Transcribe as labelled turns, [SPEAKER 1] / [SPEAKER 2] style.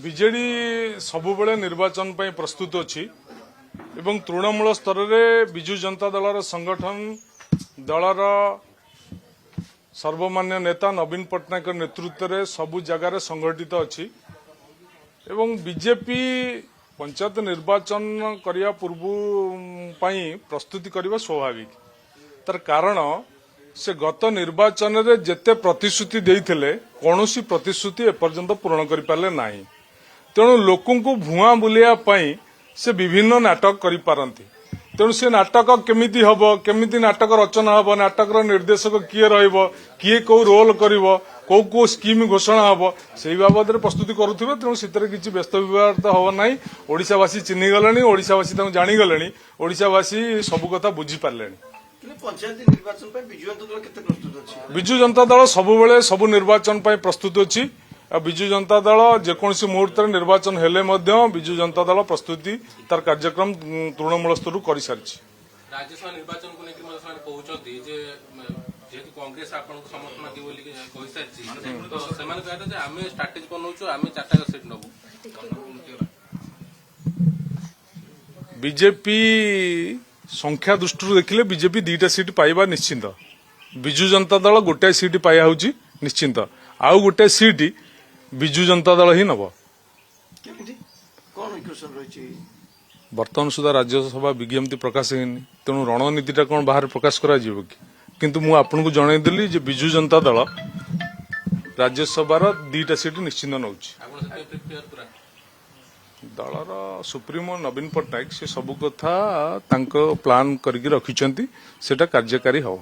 [SPEAKER 1] BJD ସବୁବେଳେ ନିର୍ବାଚନ ପାଇଁ ପ୍ରସ୍ତୁତ ଅଛି ଏବଂ ତୃଣମୂଳ ସ୍ତରରେ ବିଜୁ ଜନତା ଦଳର ସଂଗଠନ ଦଳର ସର୍ବମାନ୍ୟ ନେତା ନବୀନ ପଟ୍ଟନାୟକ ନେତୃତ୍ୱରେ ସବୁ ଜାଗାରେ ସଂଗଠିତ ଅଛି ଏବଂ ବିଜେପି ପଞ୍ଚାୟତ ନିର୍ବାଚନ କରିବା ପୂର୍ବ ପାଇଁ ପ୍ରସ୍ତୁତି କରିବା ସ୍ୱାଭାବିକ। ତାର କାରଣ ସେ ଗତ ନିର୍ବାଚନରେ ଯେତେ ପ୍ରତିଶ୍ରୁତି ଦେଇଥିଲେ କୌଣସି ପ୍ରତିଶ୍ରୁତି ଏପର୍ଯ୍ୟନ୍ତ ପୂରଣ କରିପାରିଲେ ନାହିଁ। ତେଣୁ ଲୋକଙ୍କୁ ଭୁଆଁ ବୁଲିବା ପାଇଁ ସେ ବିଭିନ୍ନ ନାଟକ କରିପାରନ୍ତି। ତେଣୁ ସେ ନାଟକ କେମିତି ହବ, କେମିତି ନାଟକ ରଚନା ହବ, ନାଟକର ନିର୍ଦ୍ଦେଶକ କିଏ ରହିବ, କିଏ କୋଉ ରୋଲ କରିବ, କୋଉ କୋଉ ସ୍କିମ୍ ଘୋଷଣା ହବ, ସେଇ ବାବଦରେ ପ୍ରସ୍ତୁତି କରୁଥିବେ। ତେଣୁ ସେଥିରେ କିଛି ବ୍ୟସ୍ତ ବିବ୍ରତ ହବ ନାହିଁ। ଓଡ଼ିଶାବାସୀ ଚିହ୍ନିଗଲେଣି, ଓଡ଼ିଶାବାସୀ ତାଙ୍କୁ ଜାଣିଗଲେଣି, ଓଡ଼ିଶାବାସୀ ସବୁ କଥା ବୁଝିପାରିଲେଣି। ବିଜୁ ଜନତା ଦଳ ସବୁବେଳେ ସବୁ ନିର୍ବାଚନ ପାଇଁ ପ୍ରସ୍ତୁତ ଅଛି। ବିଜୁ ଜନତା ଦଳ ଯେକୌଣସି ମୁହୂର୍ତ୍ତରେ ନିର୍ବାଚନ ହେଲେ ମଧ୍ୟ ବିଜୁ ଜନତା ଦଳ ପ୍ରସ୍ତୁତି ତାର କାର୍ଯ୍ୟକ୍ରମ ତୃଣମୂଳ ସ୍ତରରୁ କରିସାରିଛି।
[SPEAKER 2] ରାଜ୍ୟସଭା ନିର୍ବାଚନକୁ ନେଇକି କହୁଛନ୍ତି ଯେ ଯେହେତୁ କଂଗ୍ରେସ ଆପଣଙ୍କୁ ସମର୍ଥନ ଦିଏ ବୋଲି କହିସାରିଛି, ସେମାନେ କହିଲେ ଯେ ଆମେ ଷ୍ଟ୍ରାଟେଜି ବନଉଛୁ, ଆମେ 4ଟା ସିଟ୍ ନେବୁ।
[SPEAKER 1] ବିଜେପି ସଂଖ୍ୟା ଦୃଷ୍ଟିରୁ ଦେଖିଲେ ବିଜେପି 2ଟା ସିଟ୍ ପାଇବା ନିଶ୍ଚିନ୍ତ। ବିଜୁ ଜନତା ଦଳ ଗୋଟାଏ ସିଟ୍ ପାଇବା ହେଉଛି ନିଶ୍ଚିନ୍ତ। ଆଉ ଗୋଟାଏ ସିଟ୍ ବିଜୁ ଜନତା ଦଳ ହିଁ ନେବ। ବର୍ତ୍ତମାନ ସୁଦ୍ଧା ରାଜ୍ୟସଭା ବିଜ୍ଞପ୍ତି ପ୍ରକାଶ ହେଇନି, ତେଣୁ ରଣନୀତିଟା କ'ଣ ବାହାରେ ପ୍ରକାଶ କରାଯିବ କି? କିନ୍ତୁ ମୁଁ ଆପଣଙ୍କୁ ଜଣାଇଦେଲି ଯେ ବିଜୁ ଜନତା ଦଳ ରାଜ୍ୟସଭାର 2ଟା ସିଟ୍ ନିଶ୍ଚିନ୍ତ ନେଉଛି। ଦଳର ସୁପ୍ରିମୋ ନବୀନ ପଟ୍ଟନାୟକ ସେ ସବୁ କଥା ତାଙ୍କ ପ୍ଲାନ୍ କରିକି ରଖିଛନ୍ତି, ସେଟା କାର୍ଯ୍ୟକାରୀ ହେବ।